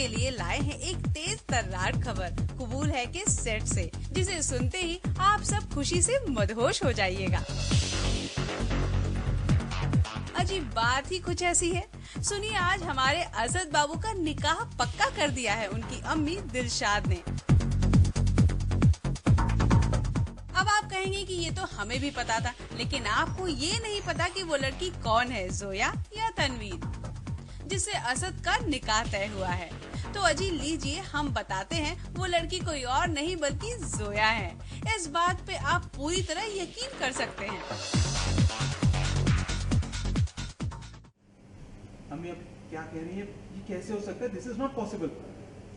आपके लिए लाए हैं एक तेज तर्रार खबर। कबूल है कि सेट से, जिसे सुनते ही आप सब खुशी से मदहोश हो जाइएगा। अजीब बात ही कुछ ऐसी है। सुनिए, आज हमारे असद बाबू का निकाह पक्का कर दिया है उनकी अम्मी दिलशाद ने। अब आप कहेंगे कि ये तो हमें भी पता था, लेकिन आपको ये नहीं पता कि वो लड़की कौन है, जोया या तनवीर, जिससे असद का निकाह तय हुआ है। तो अजी लीजिए, हम बताते हैं, वो लड़की कोई और नहीं बल्कि जोया है। इस बात पे आप पूरी तरह यकीन कर सकते हैं। अम्मी अब क्या कह रही है? ये कैसे हो सकता है? This is not possible.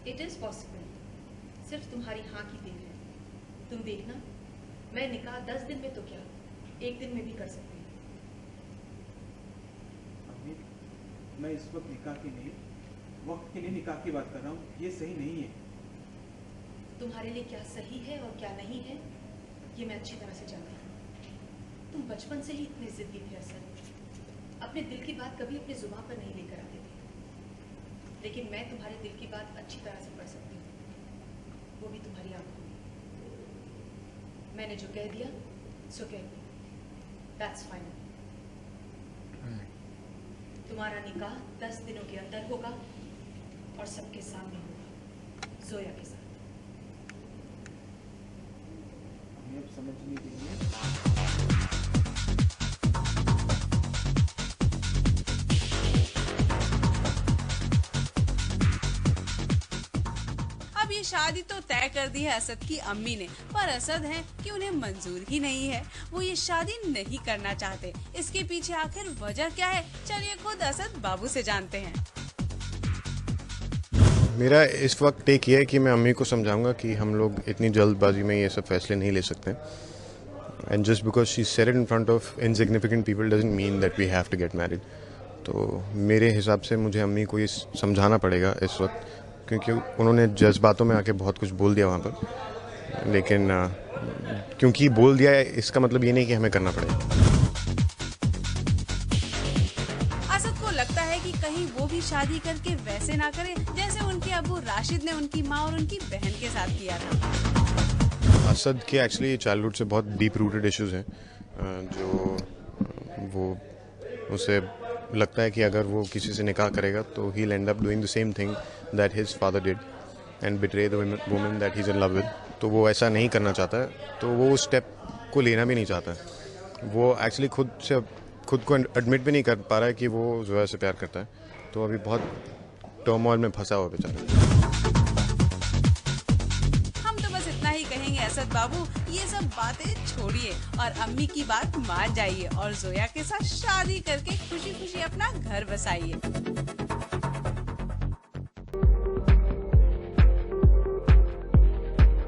It is possible. सिर्फ तुम्हारी हाँ की देर है। तुम देखना, मैं निकाह 10 दिन में तो क्या, 1 दिन में भी कर सकती हूँ। अम्मी, मैं इस वक्त निकाह की नहीं, वक्त के लिए निकाह की बात कर रहा हूँ। ये सही नहीं है। तुम्हारे लिए क्या सही है और क्या नहीं है, ये मैं अच्छी तरह से जानती हूँ। तुम बचपन से ही इतने जिद्दी थे असद। अपने दिल की बात कभी अपने जुबान पर नहीं लेकर आते थे, लेकिन मैं तुम्हारे दिल की बात अच्छी तरह से पढ़ सकती हूँ, वो भी तुम्हारी आंखों में। मैंने जो कह दिया सो कह दिया, दैट्स फाइनल। तुम्हारा निकाह 10 दिनों के अंदर होगा और सबके सामने होगा, जोया के साथ। हमें अब समझ नहीं रही है। ये शादी तो तय कर दी है असद की अम्मी ने, पर असद हैं कि उन्हें मंजूर ही नहीं है। वो ये शादी नहीं करना चाहते। इसके पीछे आखिर वजह क्या है, चलिए खुद असद बाबू से जानते हैं। मेरा इस वक्त टेक ये है कि मैं अम्मी को समझाऊंगा कि हम लोग इतनी जल्दबाजी में ये सब फैसले नहीं ले सकते, and just because she said it in front of insignificant people doesn't mean that we have to get married. तो मेरे हिसाब से मुझे अम्मी को ये समझाना पड़ेगा इस वक्त, क्योंकि उन्होंने जज्बातों में आके बहुत कुछ बोल दिया वहाँ पर। लेकिन क्योंकि बोल दिया है, इसका मतलब ये नहीं कि हमें करना पड़ेगा। असद को लगता है कि कहीं वो भी शादी करके वैसे ना करे जैसे उनके अबू राशिद ने उनकी माँ और उनकी बहन के साथ किया था। असद के एक्चुअली चाइल्डहुड से बहुत डीप रूटेड इश्यूज हैं, जो वो उसे लगता है कि अगर वो किसी से निकाह करेगा तो he will and up doing the same thing that his father did and betray the woman that he is in love with. तो वो ऐसा नहीं करना चाहता है, तो वो उस स्टेप को लेना भी नहीं चाहता है। वो एक्चुअली खुद को एडमिट भी नहीं कर पा रहा है कि वो जोया से प्यार करता है। तो अभी बहुत टर्मोइल में फंसा हुआ बेचारा। हम तो बस इतना ही कहेंगे, असद बाबू ये सब बातें छोड़िए और अम्मी की बात मान जाइए और जोया के साथ शादी करके खुशी खुशी अपना घर बसाइए।